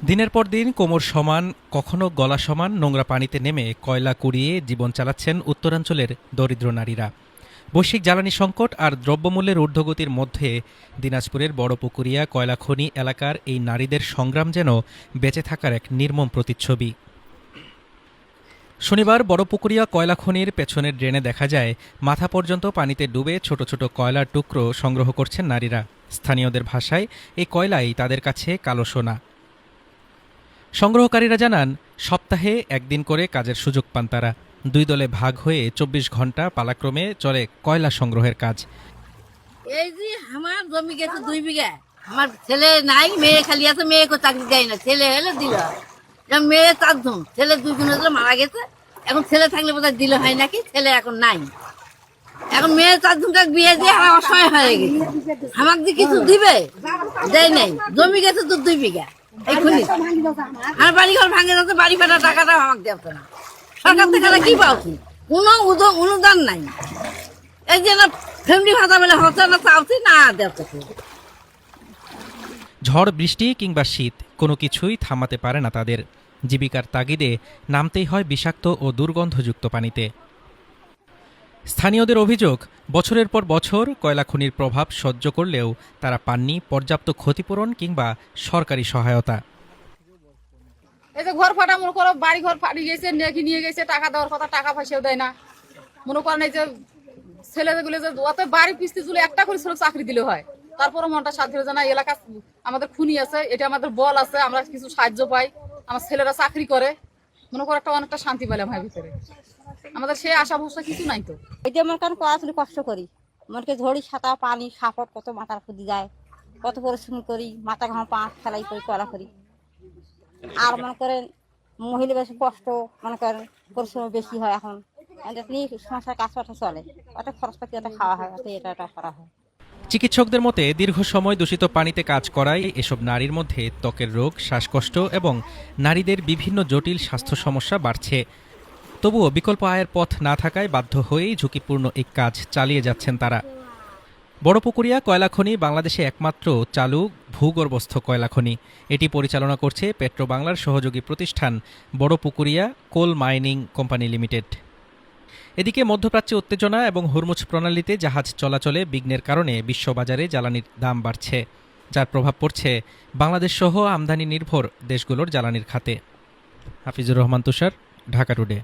দিনের পর দিন কোমর সমান, কখনো গলা সমান নোংরা পানিতে নেমে কয়লা কুড়িয়ে জীবন চালাচ্ছেন উত্তরাঞ্চলের দরিদ্র নারীরা। বৈশ্বিক জ্বালানি সংকট আর দ্রব্যমূল্যের ঊর্ধ্বগতির মধ্যে দিনাজপুরের বড়পুকুরিয়া কয়লা খনি এলাকার এই নারীদের সংগ্রাম যেন বেঁচে থাকার এক নির্মম প্রতিচ্ছবি। শনিবার বড়পুকুরিয়া কয়লা খনির পেছনের ড্রেনে দেখা যায় মাথা পর্যন্ত পানিতে ডুবে ছোট ছোট কয়লার টুকরো সংগ্রহ করছেন নারীরা। স্থানীয়দের ভাষায় এই কয়লাই তাদের কাছে কালো সোনা। সংগ্রহকারীরা জানান, সপ্তাহে একদিন করে কাজের সুযোগ পান তারা। দুই দলে ভাগ হয়ে ২৪ ঘন্টা পালাক্রমে চলে কয়লা সংগ্রহের কাজ। এই যে আমার জমি গেছে ২ বিঘা, আমার ছেলে নাই, মেয়ে খালি আছে, মেয়েকে চাকরি দেয় না, ছেলে হলে দিল হয়। মেয়ে ৪ জন, ছেলে ২ জন হলে মারা গেছে। এখন ছেলে থাকলে বোধহয় দিলে হয় নাকি, ছেলে এখন নাই। এখন মেয়ে ৪ জনকে বিয়ে দিয়ে আমার অসহায় হয়ে গেছে। আমাকে যে কিছু দিবে দেয় নাই, জমি গেছে তো ২ বিঘা। এইখানে আর বাড়ি ঘর ভাঙে যাচ্ছে, বাড়ি ফেটার টাকাটা আমাকে দেওয়া না। সরকার থেকে কি পাও কি, কোনো অনুদান নাই। এই যে না ফ্যামিলি ভাতা বেলা হচ্ছে না, চাওছি না দেওয়া। ঝড় বৃষ্টি কিংবা শীত কোনো কিছুই থামাতে পারে না তাদের। জীবিকার তাগিদে নামতেই হয় বিষাক্ত ও দুর্গন্ধযুক্ত পানিতে। স্থানীয়দের অভিযোগ, বছরের পর বছর কয়লা খনির প্রভাব সহ্য করলেও তারা পাননি পর্যাপ্ত ক্ষতিপূরণ কিংবা সরকারি সহায়তা। এই যে ঘর ফাটা, মনে করো বাড়ি ঘর ফাটি গেছে, নিয়ে গেছে, টাকা দেওয়ার কথা, টাকা পয়সাও দেয় না। মনে করেন এই যে ছেলেগুলো যে অত বাড়ি পিস্তি তুলে একটা করে ছেলে চাকরি দিলে হয়, তারপরে মনটা সাথ ধরে জানা এলাকা আমাদের খুনি আছে, এটা আমাদের বল আছে, আমরা কিছু সাহায্য পাই, আমার ছেলেরা চাকরি করে, মনে করো একটা অনেকটা শান্তি পেলাম হয় ভিতরে। আমাদের সেই আশা ভরসা কিছু নাই তো। এটা মনে করেন পড়াশুনি কষ্ট করি, মনকে ঝড়ি ছাতা পানি সাপট কত মাথার খুদি যায়, কত পরিশ্রম করি, মাথা ঘাম পা ফেলাই করি, করা করি। আর মনে করেন মহিলা বেশি কষ্ট, মনে করেন পরিশ্রম বেশি হয়। এখন সংসার কাজ পাঠা চলে, ওটা খরচপাতি ওটা খাওয়া হয়, এটা করা হয়। চিকিৎসকদের মতে দীর্ঘ সময় দূষিত পানিতে কাজ করায় এসব নারীর মধ্যে ত্বকের রোগ, শ্বাসকষ্ট এবং নারীদের বিভিন্ন জটিল স্বাস্থ্য সমস্যা বাড়ছে। তবুও বিকল্প আয়ের পথ না থাকায় বাধ্য হয়েই ঝুঁকিপূর্ণ এই কাজ চালিয়ে যাচ্ছেন তারা। বড়পুকুরিয়া কয়লা খনি বাংলাদেশে একমাত্র চালু ভূগর্ভস্থ কয়লা খনি। এটি পরিচালনা করছে পেট্রো বাংলার সহযোগী প্রতিষ্ঠান Barapukuria coal mining company limited. এদিকে মধ্যপ্রাচ্যে উত্তেজনা এবং হরমুজ প্রণালীতে জাহাজ চলাচলে বিঘ্নের কারণে বিশ্ববাজারে জ্বালানির দাম বাড়ছে, যার প্রভাব পড়ছে বাংলাদেশ সহ আমদানি নির্ভর দেশগুলোর জ্বালানির খাতে। হাফিজুর রহমান তুষার, ঢাকা টুডে।